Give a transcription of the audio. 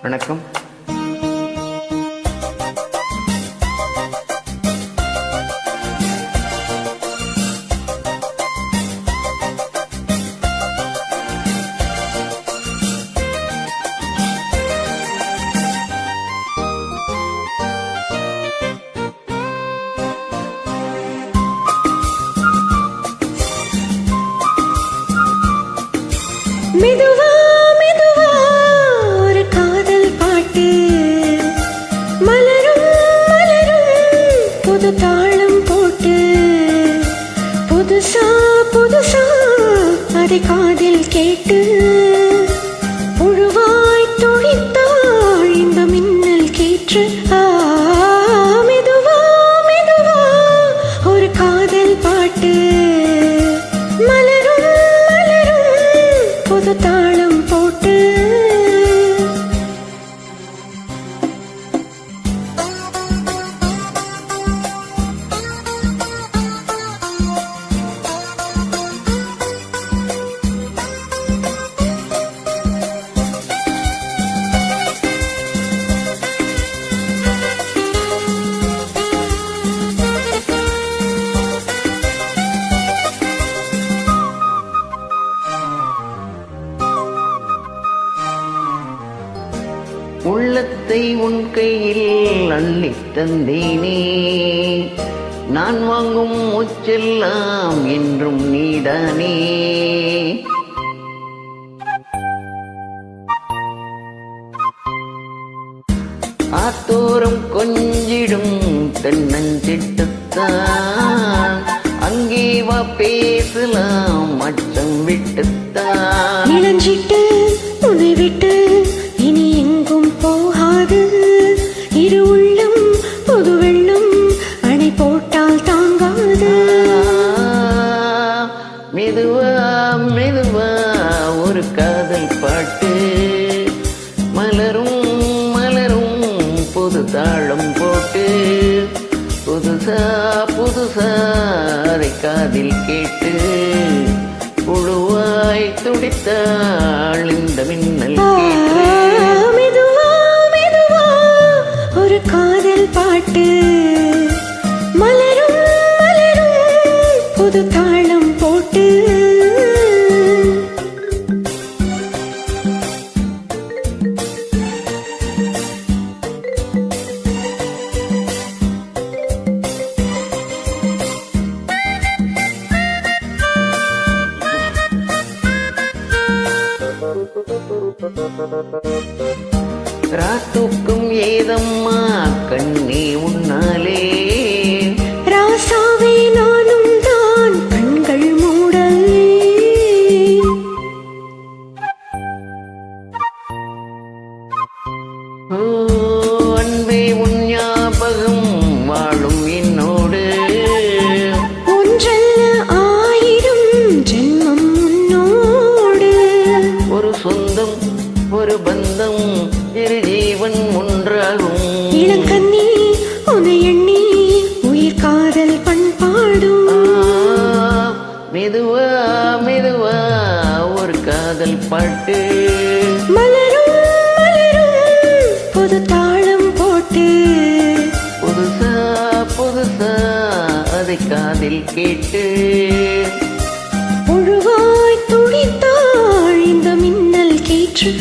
வணக்கம். மெதுவா மெதுவா ஒரு காதல் பாட்டு மலரும் மலரும் புது தாளம் போட்டு புதுசா புதுசா அதை காதில் கேட்டு புழுவாய் துளித்தாள் இந்த மின்னல் கீற்று. மெதுவா மெதுவா ஒரு காதல் பாட்டு மலரும் மலரும் புது தாளம் போட்டு. உள்ளத்தை உன் கையில் அள்ளித் தந்தேனே, நான் வாங்கும் முச்செல்லாம் என்றும் நீதானே. ஆத்தோரம் கொஞ்சிடும் தென்னஞ்சிட்டுத்தான், அங்கே வா பேசலாம் அச்சம் விட்டுத்தான். இளஞ்சிட்டு உன்னை விட்டு இனி எங்கும் போகாது, இரு உள்ளம் புது வெள்ளம் அணை போட்டால் தாங்காது. மெதுவா மெதுவா ஒரு காதல் பாட்டு மலரும் மலரும் புது தாளம் போட்டு புதுசா புதுசா அதை காதில் கேட்டு புழுவாய் துடித்தாள் இந்த மின்னல் கேட்டு. மெதுவா மெதுவா ஒரு காதல் பாட்டு மலரும் மலரும் புது தாளம் போட்டு. ராத்துக்கும் ஏதம்மா கண்ணே உன்னாலே, ராசாவே நானும் தான் கண்கள் மூடலே. ஓ அன்பே உன் ஞாபகம் வாழும் என்னோடு, ஒன்றல்ல ஆயிரம் ஜென்மம் உன்னோடு. ஒரு சொந்தம் ஒரு பந்தம் இரு ஜீவன் ஒன்றாகும். இளங்கண்ணி உன்னை எண்ணி உயிர் காதல் பண்பாடும். மெதுவா மெதுவா ஒரு காதல் பாட்டு மலரும் மலரும் புது தாளம் போட்டு புதுசா புதுசா அதை காதில் கேட்டு புழுவாய் துளித்தாள் இந்த மின்னல் கீற்று.